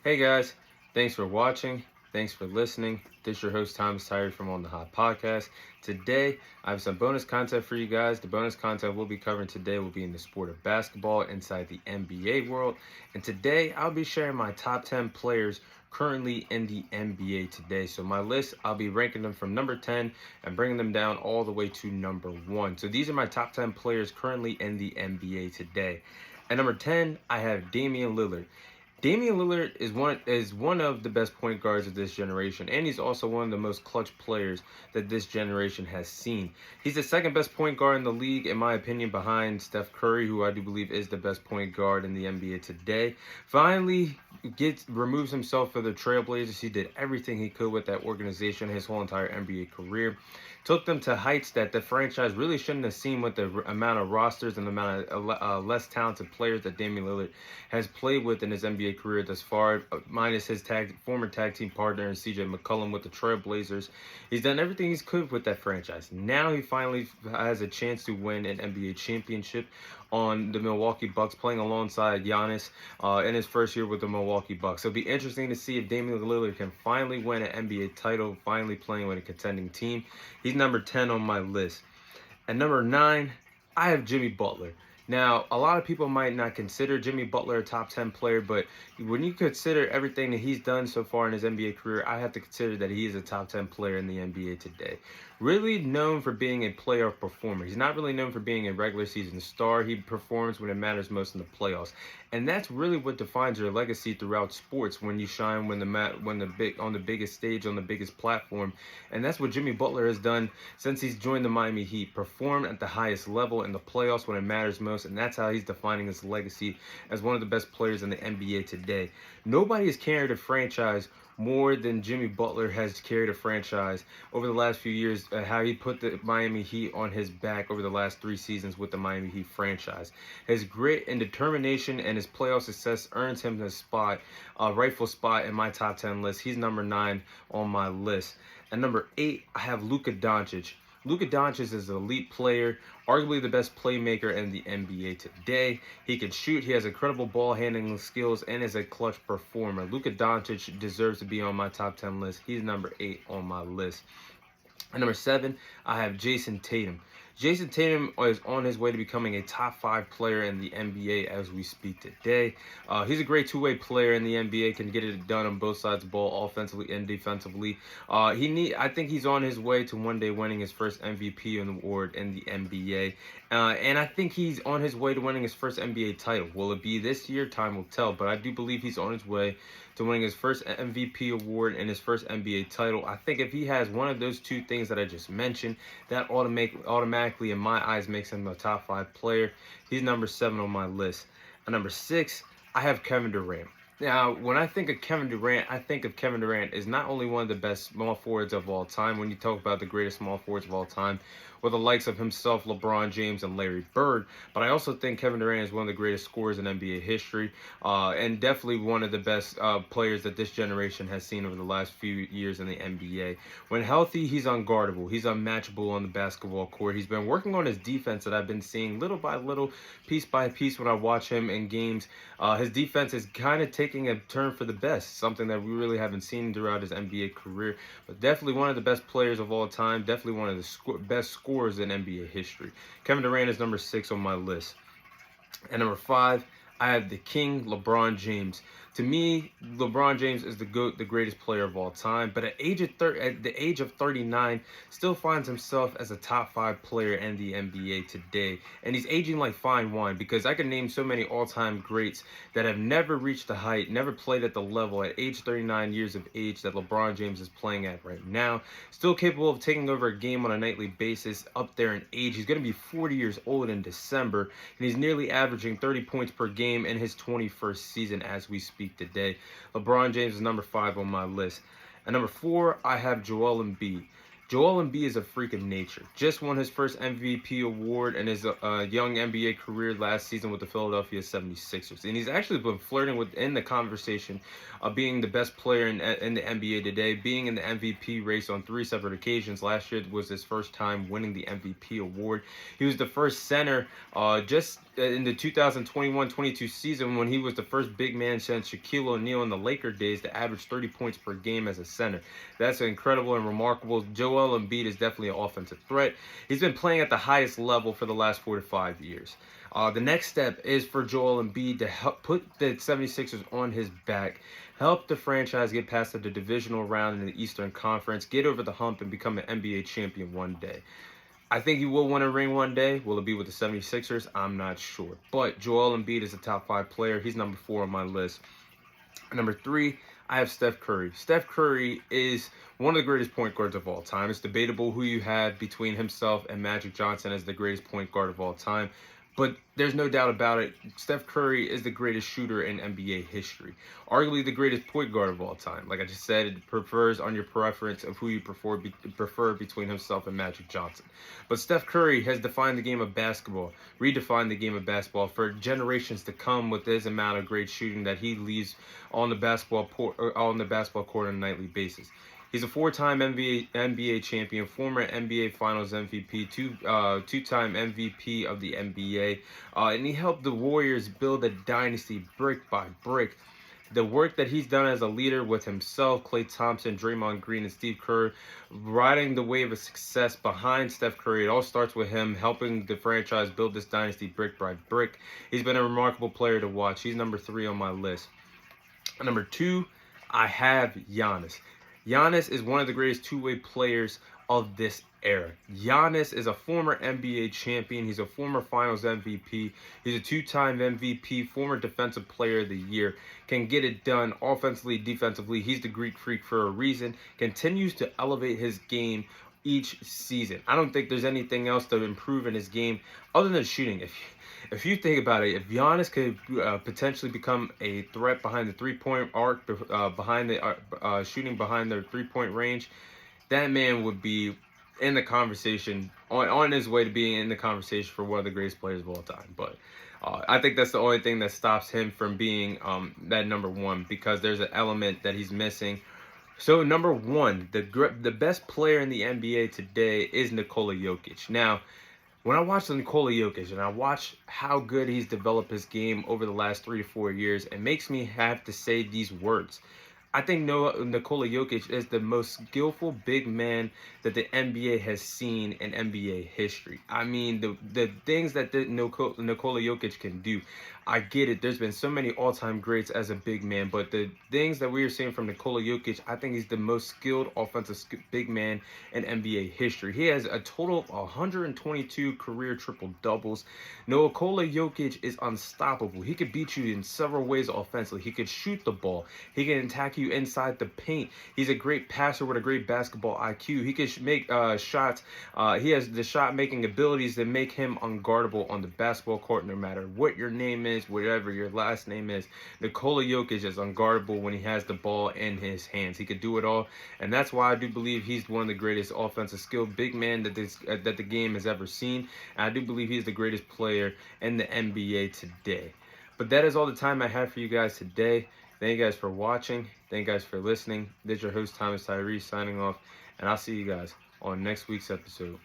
Hey guys, thanks for watching. Thanks for listening. This is your host Thomas Tyree from On the Hot Podcast. Today, I have some bonus content for you guys. The bonus content we'll be covering today will be in the sport of basketball inside the NBA world. And today, I'll be sharing my top 10 players currently in the NBA today. So my list, I'll be ranking them from number 10 and bringing them down all the way to number 1. So these are my top 10 players currently in the NBA today. At number 10, I have Damian Lillard. Damian Lillard is one of the best point guards of this generation, and he's also one of the most clutch players that this generation has seen. He's the second best point guard in the league, in my opinion, behind Steph Curry, who I do believe is the best point guard in the NBA today. Finally, removes himself for the Trailblazers. He did everything he could with that organization his whole entire NBA career. Took them to heights that the franchise really shouldn't have seen with the amount of rosters and the amount of less talented players that Damian Lillard has played with in his NBA career thus far, minus his former tag team partner CJ McCollum with the Trailblazers. He's done everything he could with that franchise. Now he finally has a chance to win an NBA championship on the Milwaukee Bucks, playing alongside Giannis in his first year with the Milwaukee Bucks. It'll be interesting to see if Damian Lillard can finally win an NBA title, finally playing with a contending team. He's number 10 on my list. At number 9, I have Jimmy Butler. Now, a lot of people might not consider Jimmy Butler a top 10 player, but when you consider everything that he's done so far in his NBA career, I have to consider that he is a top 10 player in the NBA today. Really known for being a playoff performer. He's not really known for being a regular season star. He performs when it matters most in the playoffs. And that's really what defines your legacy throughout sports, when you shine on the biggest stage, on the biggest platform. And that's what Jimmy Butler has done since he's joined the Miami Heat. Performed at the highest level in the playoffs when it matters most, and that's how he's defining his legacy as one of the best players in the NBA today. Nobody has carried a franchise more than Jimmy Butler has carried a franchise over the last few years. How he put the Miami Heat on his back over the last 3 seasons with the Miami Heat franchise. His grit and determination and his playoff success earns him the rightful spot in my top 10 list. He's number 9 on my list. At number 8, I have Luka Doncic. Luka Doncic is an elite player, arguably the best playmaker in the NBA today. He can shoot, he has incredible ball handling skills, and is a clutch performer. Luka Doncic deserves to be on my top 10 list. He's number 8 on my list. At number 7, I have Jayson Tatum. Jayson Tatum is on his way to becoming a top 5 player in the NBA as we speak today. He's a great two-way player in the NBA, can get it done on both sides of the ball, offensively and defensively. I think he's on his way to one day winning his first MVP award in the NBA. And I think he's on his way to winning his first NBA title. Will it be this year? Time will tell. But I do believe he's on his way to winning his first MVP award and his first NBA title. I think if he has one of those 2 things that I just mentioned, that automatically, in my eyes, makes him a top 5 player. He's number 7 on my list. At number 6, I have Kevin Durant. Now, when I think of Kevin Durant, I think of Kevin Durant as not only one of the best small forwards of all time, when you talk about the greatest small forwards of all time, with the likes of himself, LeBron James, and Larry Bird, but I also think Kevin Durant is one of the greatest scorers in NBA history, and definitely one of the best players that this generation has seen over the last few years in the NBA. When healthy, he's unguardable. He's unmatchable on the basketball court. He's been working on his defense that I've been seeing little by little, piece by piece when I watch him in games. His defense is kind of taking a turn for the best, something that we really haven't seen throughout his NBA career, but definitely one of the best players of all time, definitely one of the best scorers in NBA history. Kevin Durant is number 6 on my list. And number 5, I have the king, LeBron James. To me, LeBron James is the GOAT, the greatest player of all time. But at the age of 39, still finds himself as a top 5 player in the NBA today. And he's aging like fine wine, because I can name so many all-time greats that have never reached the height, never played at the level at age 39 years of age that LeBron James is playing at right now. Still capable of taking over a game on a nightly basis, up there in age. He's going to be 40 years old in December, and he's nearly averaging 30 points per game in his 21st season as we speak today. LeBron James is number 5 on my list. At number 4, I have Joel Embiid. Joel Embiid is a freak of nature. Just won his first MVP award in his young NBA career last season with the Philadelphia 76ers. And he's actually been flirting within the conversation of being the best player in the NBA today, being in the MVP race on 3 separate occasions. Last year was his first time winning the MVP award. He was the first center just in the 2021-22 season when he was the first big man since Shaquille O'Neal in the Laker days to average 30 points per game as a center. That's incredible and remarkable. Joel Embiid is definitely an offensive threat. He's been playing at the highest level for the last 4 to 5 years. The next step is for Joel Embiid to help put the 76ers on his back, help the franchise get past the divisional round in the Eastern Conference, get over the hump, and become an NBA champion one day. I think he will win a ring one day. Will it be with the 76ers? I'm not sure. But Joel Embiid is a top 5 player. He's number 4 on my list. Number 3, I have Steph Curry. Steph Curry is one of the greatest point guards of all time. It's debatable who you have between himself and Magic Johnson as the greatest point guard of all time. But there's no doubt about it, Steph Curry is the greatest shooter in NBA history. Arguably the greatest point guard of all time. Like I just said, it prefers on your preference of who you prefer between himself and Magic Johnson. But Steph Curry has defined the game of basketball, redefined the game of basketball for generations to come with his amount of great shooting that he leaves on the basketball court on a nightly basis. He's a 4-time NBA champion, former NBA Finals MVP, two-time MVP of the NBA, and he helped the Warriors build a dynasty brick by brick. The work that he's done as a leader with himself, Klay Thompson, Draymond Green, and Steve Kerr, riding the wave of success behind Steph Curry. It all starts with him helping the franchise build this dynasty brick by brick. He's been a remarkable player to watch. He's number 3 on my list. Number 2, I have Giannis. Giannis is one of the greatest two-way players of this era. Giannis is a former NBA champion. He's a former Finals MVP. He's a 2-time MVP, former Defensive Player of the Year. Can get it done offensively, defensively. He's the Greek freak for a reason. Continues to elevate his game each season. I don't think there's anything else to improve in his game other than shooting. If you think about it, if Giannis could potentially become a threat behind the three-point arc, behind the shooting behind the three-point range, that man would be in the conversation, on his way to being in the conversation for one of the greatest players of all time. But I think that's the only thing that stops him from being that number 1, because there's an element that he's missing. So number 1, the best player in the NBA today is Nikola Jokic. Now, when I watch Nikola Jokic and I watch how good he's developed his game over the last 3 to 4 years, it makes me have to say these words. I think Nikola Jokic is the most skillful big man that the NBA has seen in NBA history. I mean, the things that Nikola Jokic can do, I get it. There's been so many all-time greats as a big man, but the things that we are seeing from Nikola Jokic, I think he's the most skilled offensive big man in NBA history. He has a total of 122 career triple-doubles. Nikola Jokic is unstoppable. He could beat you in several ways offensively. He could shoot the ball. He can attack you inside the paint. He's a great passer with a great basketball IQ. He can make shots. He has the shot-making abilities that make him unguardable on the basketball court, no matter what your name is, whatever your last name is. Nikola Jokic is unguardable when he has the ball in his hands. He could do it all, and that's why I do believe he's one of the greatest offensive skilled big men that the game has ever seen. And I do believe he's the greatest player in the NBA today. But that is all the time I have for you guys today. Thank you guys for watching. Thank you guys for listening. This is your host, Thomas Tyree, signing off, and I'll see you guys on next week's episode.